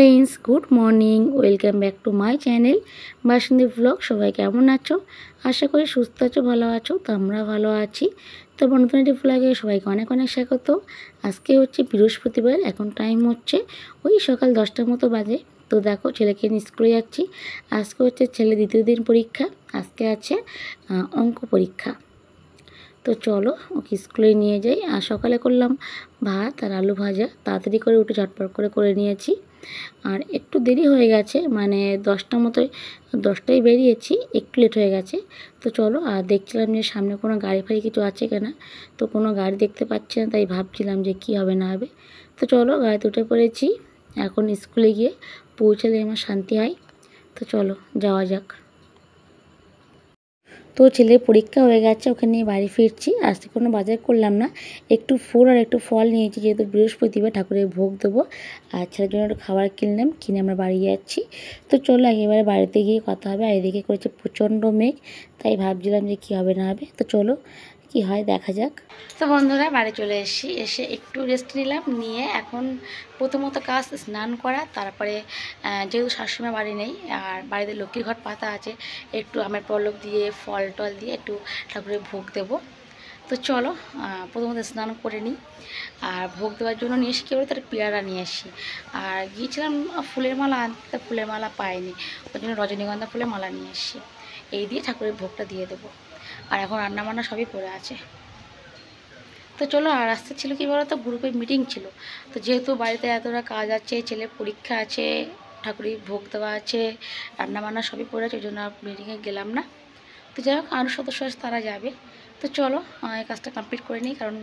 Friends, good morning. Welcome back to my channel Basanti blog. সবাই কেমন আছো? আশা করি সুস্থ আছো, ভালো আছো। তো আমরা ভালো আছি। তো নতুন একটি ব্লগে সবাইকে অনেক অনেক স্বাগত। আজকে হচ্ছে বৃহস্পতিবার, এখন টাইম হচ্ছে ওই সকাল 10টার মতো বাজে। তো দেখো, ছেলেকে নিয়ে স্কুলে যাচ্ছি। আজকে হচ্ছে ছেলে দ্বিতীয় দিন পরীক্ষা। আজকে আছে অঙ্ক পরীক্ষা। তো চলো ওকে স্কুলে নিয়ে যাই। আর সকালে করলাম ভাত আর আলু ভাজা, তাড়াতাড়ি করে উঠে ঝটপট করে নিয়েছি। আর একটু দেরি হয়ে গেছে, মানে 10টার মতোই, 10টায় বেরিয়েছি, একটু লেট হয়ে গেছে। তো চলো, আর দেখছিলাম যে সামনে কোনো গাড়ি ফাড়ি কিছু আছে কিনা। তো কোনো গাড়ি দেখতে পাচ্ছি না, তাই ভাবছিলাম যে কী হবে না হবে। তো চলো, গাড়িতে উঠে পড়েছি। এখন স্কুলে গিয়ে পৌঁছালে আমার শান্তি হয়। তো চলো যাওয়া যাক। তো ছেলের পরীক্ষা হয়ে গেছে, ওকে নিয়ে বাড়ি ফিরছি। আজকে কোনো বাজার করলাম না, একটু ফুল আর একটু ফল নিয়েছি, যেহেতু বৃহস্পতিবার ঠাকুরের ভোগ দেবো। আর ছেলের জন্য একটু খাবার কিনলাম, কিনে আমরা বাড়ি যাচ্ছি। তো চলো একেবারে বাড়িতে গিয়ে কথা হবে। আর এদিকে করেছে প্রচণ্ড মেঘ, তাই ভাবছিলাম যে কী হবে না হবে। তো চলো কি হয় দেখা যাক। তো বন্ধুরা, বাড়ি চলে এসে একটু রেস্ট নিলাম, নিয়ে এখন প্রথমত কাজ স্নান করা। তারপরে যেহেতু শাশুড়িমা বাড়ি নেই আর বাড়িতে লক্ষ্মীর ঘট পাতা আছে, একটু আমের পল্লব দিয়ে ফল টল দিয়ে একটু ঠাকুরের ভোগ দেবো। তো চলো প্রথমত স্নান করে নিই। আর ভোগ দেওয়ার জন্য নিয়ে এসে কী বলে, তার পেয়ারা নিয়ে আসি। আর গিয়েছিলাম ফুলের মালা আনতে, তা ফুলের মালা পাইনি, ওই জন্য রজনীগন্ধা ফুলের মালা নিয়ে এসছি। এই দিয়ে ঠাকুরের ভোগটা দিয়ে দেবো। আর এখন রান্নাবান্না সবই পড়ে আছে। তো চলো, আর আসতে ছিল কী বলো তো, গ্রুপে মিটিং ছিল। তো যেহেতু বাড়িতে এতটা কাজ আছে, ছেলের পরীক্ষা আছে, ঠাকুরের ভোগ দেওয়া আছে, রান্নাবান্না সবই পড়ে আছে, ওই জন্য আর মিটিংয়ে গেলাম না। তো যাই হোক, আরও সদস্য আছে, তারা যাবে। তো চলো এই কাজটা কমপ্লিট করে নিই, কারণ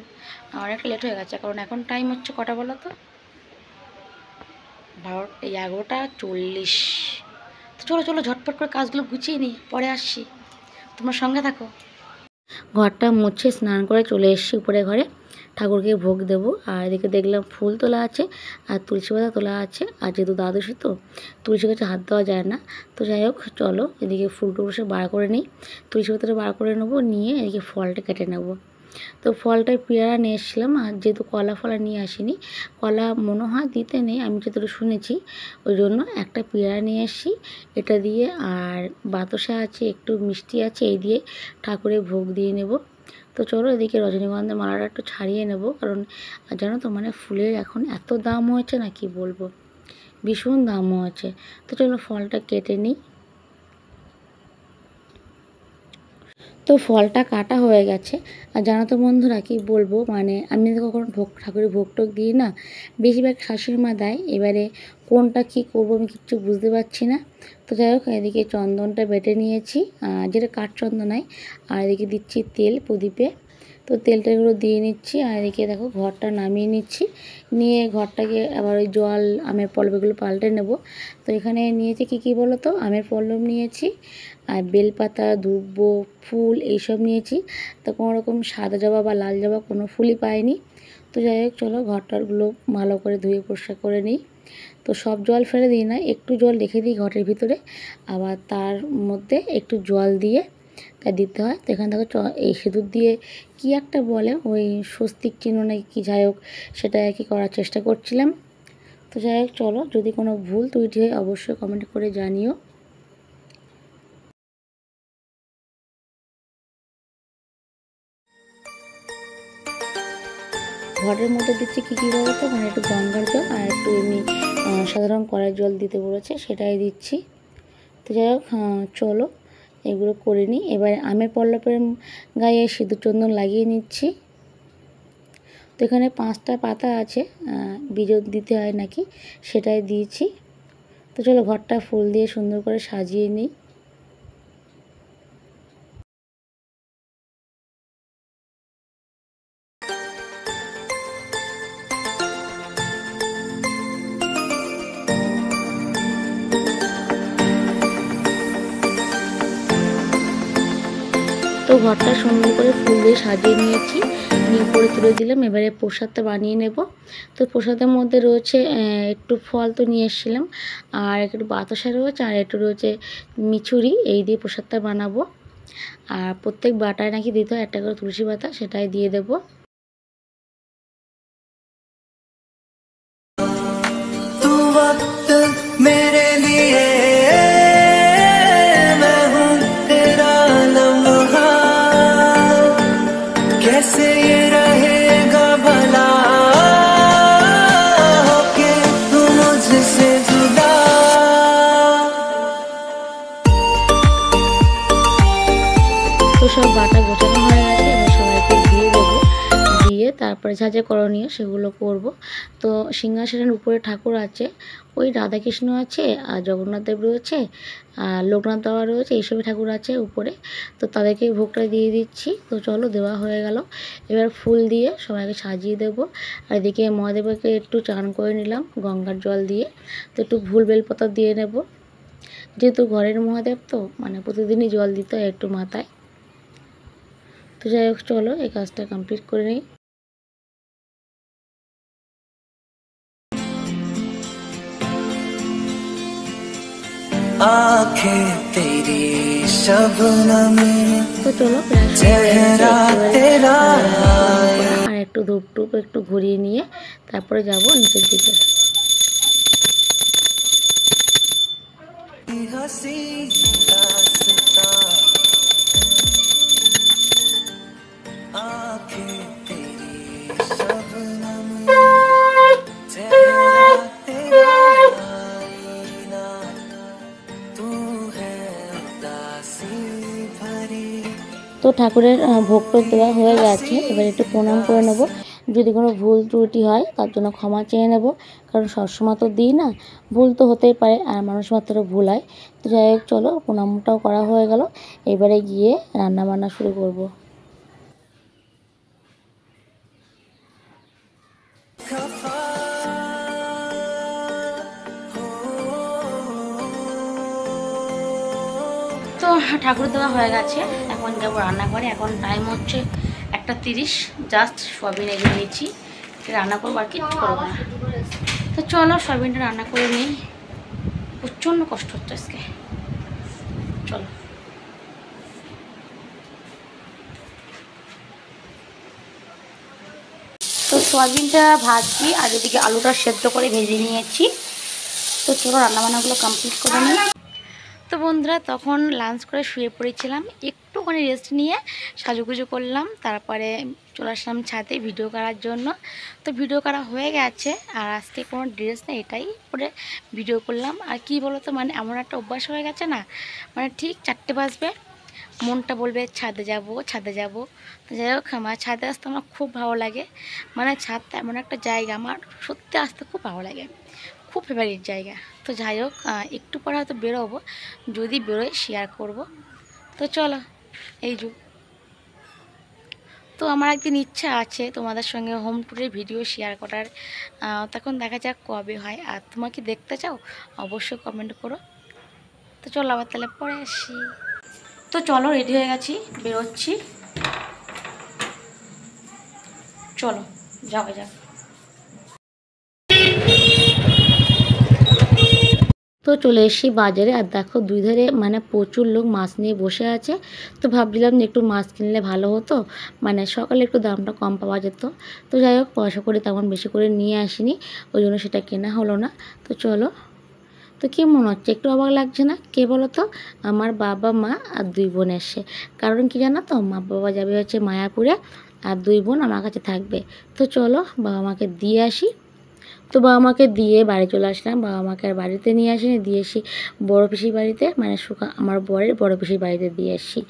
অনেকটা লেট হয়ে গেছে। কারণ এখন টাইম হচ্ছে কটা বলো তো, 11:40। তো চলো চলো ঝটপট করে কাজগুলো গুছিয়ে নিই, পরে আসছি, তোমার সঙ্গে থাকো। ঘরটা মুছে স্নান করে চলে এসেছি উপরে ঘরে, ঠাকুরকে ভোগ দেবো। আর এদিকে দেখলাম ফুল তোলা আছে আর তুলসী পাতা তোলা আছে। আর যেহেতু দ্বাদশী, তো তুলসী গাছে হাত দেওয়া যায় না। তো যাই হোক, চলো এদিকে ফুল টুলসে বার করে নিই, তুলসী পাতাটা বার করে নেবো, নিয়ে এদিকে ফলটা কেটে নেবো। তো ফলটায় পেয়ারা নিয়ে এসেছিলাম, আর যেহেতু কলা ফলা নিয়ে আসিনি, কলা মনে হয় দিতে নেই, আমি যতটুকু শুনেছি, ওই জন্য একটা পেয়ারা নিয়ে এসেছি। এটা দিয়ে আর বাতাসা আছে, একটু মিষ্টি আছে, এই দিয়ে ঠাকুরের ভোগ দিয়ে নেব। তো চলো এদিকে রজনীগন্ধার মালাটা একটু ছাড়িয়ে নেব, কারণ জানো তো, মানে ফুলের এখন এত দাম হয়েছে না, কি বলবো, ভীষণ দাম হয়েছে। তো চলো ফলটা কেটে নিই। তো ফলটা কাটা হয়ে গেছে। আর জানো তো বন্ধুরা, কি বলবো, মানে আমি তো কখনো ঠাকুরের ভোগ টোগ দিই না, বেশিরভাগ শাশুড়ি মা দেয়। এবারে কোনটা কী করবো আমি কিচ্ছু বুঝতে পারছি না। তো যাই হোক, এদিকে চন্দনটা বেটে নিয়েছি, যেটা কাঠচন্দন নয়। আর এদিকে দিচ্ছি তেল প্রদীপে। তো তেলটা এগুলো দিয়ে নিচ্ছি। আর এদিকে দেখো ঘরটা নামিয়ে নিচ্ছি, নিয়ে ঘরটাকে আবার ওই জল আমের পল্লবগুলো পাল্টে নেব। তো এখানে নিয়েছি কী বলো তো, আমের পল্লব নিয়েছি, আর বেলপাতা, দুব্ব, ফুল এইসব নিয়েছি। তো কোনো রকম সাদা জবা বা লাল জবা কোনো ফুলই পাইনি। তো যাই হোক, চলো ঘরটারগুলো ভালো করে ধুয়ে পরিষ্কার করে নিই। তো সব জল ফেলে দিই না, একটু জল রেখে দিই ঘরের ভিতরে, আবার তার মধ্যে একটু জল দিয়ে তা দিতে হয়। তো এখানে দেখো এই সিঁদুর দিয়ে কি একটা বলে, ওই স্বস্তিক চিহ্ন নাকি কি, যাই হোক সেটা আর কি করার চেষ্টা করছিলাম। তো যাই হোক, চলো যদি কোনো ভুল ত্রুটি হয় অবশ্যই কমেন্ট করে জানিও। ঘরের মধ্যে দিচ্ছি কী বলতো, মানে একটু গঙ্গার জল আর একটু এমনি সাধারণ কলের জল দিতে বলেছে, সেটাই দিচ্ছি। তো যাই হোক, চলো এগুলো করে নিই। এবারে আমের পল্লবের গায়ে সিঁদুর চন্দন লাগিয়ে নিচ্ছি। তো এখানে 5টা পাতা আছে, বীজও দিতে হয় নাকি, সেটাই দিয়েছি। তো চলো ঘরটা ফুল দিয়ে সুন্দর করে সাজিয়ে নিই। তো ঘরটা সুন্দর করে ফুল দিয়ে সাজিয়ে নিয়েছি, নিয়ে উপরে তুলে দিলাম। এবারে প্রসাদটা বানিয়ে নেব। তো প্রসাদের মধ্যে রয়েছে একটু ফল তো নিয়ে এসেছিলাম, আর একটু বাতাসা রয়েছে, আর একটু রয়েছে মিছুরি, এই দিয়ে প্রসাদটা বানাবো। আর প্রত্যেক বাটায় নাকি দিতে হয় একটা করে তুলসী পাতা, সেটাই দিয়ে দেবো। कैसे ये रहेगा भला होके तू मुझसे जुदा। তো সব বাটা গোছানো হয়ে গেছে, এবার সবাইকে দিয়ে দেবো। দিয়ে তারপরে যা যা করণীয় সেগুলো করব। তো সিংহাসনের উপরে ঠাকুর আছে, ওই রাধাকৃষ্ণ আছে আর জগন্নাথ দেব রয়েছে আর লোকনাথ বাবা রয়েছে, এইসবই ঠাকুর আছে উপরে। তো তাদেরকে ভোগটা দিয়ে দিচ্ছি। তো চলো, দেওয়া হয়ে গেল। এবার ফুল দিয়ে সবাইকে সাজিয়ে দেবো। আর এদিকে মহাদেবকে একটু চান করে নিলাম গঙ্গার জল দিয়ে। তো একটু ফুল বেলপাতা দিয়ে নেব, যেহেতু ঘরের মহাদেব তো মানে প্রতিদিনই জল দিতে হয় একটু মাথায়। তো যাই হোক, চলো এই কাজটা কমপ্লিট করে নিই। आँखें तेरी शबनम তো চলো, चेहरा तेरा আর একটু ধূপ টুপ একটু ঘুরিয়ে নিয়ে তারপরে যাব নিচের দিকে। हंसी दास्तां आँखें तेरी शबनम चेहरा तेरा आईना तू है उदासी भरी। তো ঠাকুরের ভোগ টোগ দেওয়া হয়ে গেছে, এবার একটু প্রণাম করে নেব। যদি কোনো ভুল ত্রুটি হয় তার জন্য ক্ষমা চেয়ে নেব, কারণ সবসময় তো দিই না, ভুল তো হতেই পারে আর মানুষ মাত্র ভুল হয়। তো যাই হোক, চলো প্রণামটাও করা হয়ে গেল, এবারে গিয়ে রান্না বান্না শুরু করব। তো ঠাকুর দেওয়া হয়ে গেছে, এখন যাবো রান্নাঘরে। এখন টাইম হচ্ছে 1:30, জাস্ট সয়াবিন এগিয়ে নিয়েছি, রান্না করবো আর কিচ্ছু করবো না। তো চলো সয়াবিনটা রান্না করে নিই, প্রচণ্ড কষ্ট হচ্ছে আজকে। চলো। তো সয়াবিনটা ভাজছি আর এদিকে আলুটা সেদ্ধ করে ভেজে নিয়েছি। তো চলো রান্নাবান্নাগুলো কমপ্লিট করে নিই। তো বন্ধুরা, তখন লাঞ্চ করে শুয়ে পড়েছিলাম, একটুখানি রেস্ট নিয়ে সাজুগুজু করলাম, তারপরে চলে আসলাম ছাদে ভিডিও করার জন্য। তো ভিডিও করা হয়ে গেছে আর আজকে কোনো ড্রেস নেই, এটাই পরে ভিডিও করলাম। আর কি বলো তো, মানে এমন একটা অভ্যাস হয়ে গেছে না, মানে ঠিক 4টে বাজবে মনটা বলবে ছাদে যাব ছাদে যাব। তো যাই হোক, আমার ছাদে আসতে আমার খুব ভালো লাগে, মানে ছাদটা এমন একটা জায়গা আমার সত্যি আসতে খুব ভালো লাগে, খুব ফেভারিট জায়গা। তো যাই হোক, একটু পরে হয়তো বেরোবো, যদি বেরোয় শেয়ার করব। তো চলো, এই যো। তো আমার একদিন ইচ্ছা আছে তোমাদের সঙ্গে হোম ট্যুরের ভিডিও শেয়ার করার, তখন দেখা যাক কবে হয়। আর তোমরা কি দেখতে চাও অবশ্যই কমেন্ট করো। তো চলো আবার তাহলে পরে আসি। তো চলো, রেডি হয়ে গেছি, বেরোচ্ছি, চলো যাওয়া যাক। তো চলে এসেছি বাজারে, আর দেখো দুই ধারে মানে প্রচুর লোক মাছ নিয়ে বসে আছে। তো ভাবছিলাম যে একটু মাছ কিনলে ভালো হতো, মানে সকালে একটু দামটা কম পাওয়া যেত। তো যাই হোক, পয়সা করে তেমন বেশি করে নিয়ে আসিনি, ওই জন্য সেটা কেনা হলো না। তো চলো। তো কী মনে হচ্ছে, একটু অবাক লাগছে না? কে বলো তো? আমার বাবা মা আর 2 বোন এসে। কারণ কি জানো তো, মা বাবা যাবে হচ্ছে মায়াপুরে আর 2 বোন আমার কাছে থাকবে। তো চলো বাবা মাকে দিয়ে আসি। তো বাবা মাকে দিয়ে বাড়ি চলে আসলাম। বাবা মাকে আর বাড়িতে নিয়ে আসিনি, দিয়ে এসি বড় পিসির বাড়িতে, মানে আমার বরের বড় পিসির বাড়িতে দিয়ে এসি।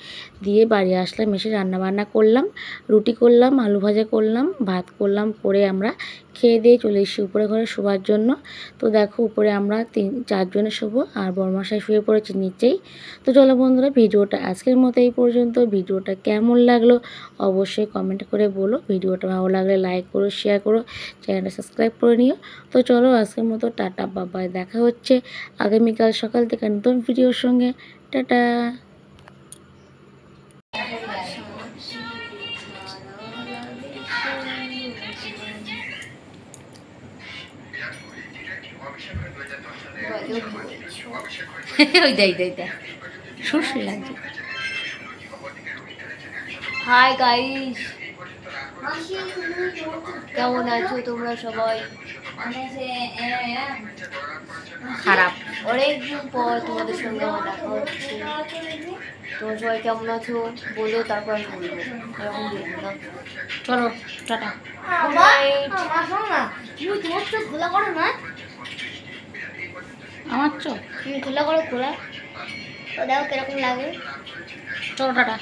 দিয়ে বাড়ি আসলাম, এসে রান্নাবান্না করলাম, রুটি করলাম, আলু ভাজা করলাম, ভাত করলাম, করে আমরা খেয়ে দিয়ে চলে এসেছি উপরে ঘরে শোবার জন্য। তো দেখো উপরে আমরা 4 জনে শোবো আর বড়মশাই শুয়ে পড়েছে নিচেই। তো চলো বন্ধুরা, ভিডিওটা আজকের মতো এই পর্যন্ত। ভিডিওটা কেমন লাগলো অবশ্যই কমেন্ট করে বলো। ভিডিওটা ভালো লাগলে লাইক করো, শেয়ার করো, চ্যানেলটা সাবস্ক্রাইব করে নিও। তো চলো আজকের মতো টাটা, বাবাই, দেখা হচ্ছে আগামীকাল সকাল থেকে নতুন ভিডিওর সঙ্গে। টাটা। ওই দেখ দেখ দেখ, সুশ্রী লাগছে। হাই গাইস, কেমন আছো তোমরা সবাই? খারাপ। অনেকদিন পর তোমাদের সঙ্গে আমার দেখা হচ্ছে। তোমরা সবাই কেমন আছো বলো, তারপর আমি বলবো। এরকম বলবো না। চলো টাটা। তুমি তোমার চোখ খোলা করো না, আমার চোখ তুমি খোলা করো, খোলা তো দেখো কিরকম লাগে। চলো টাটা।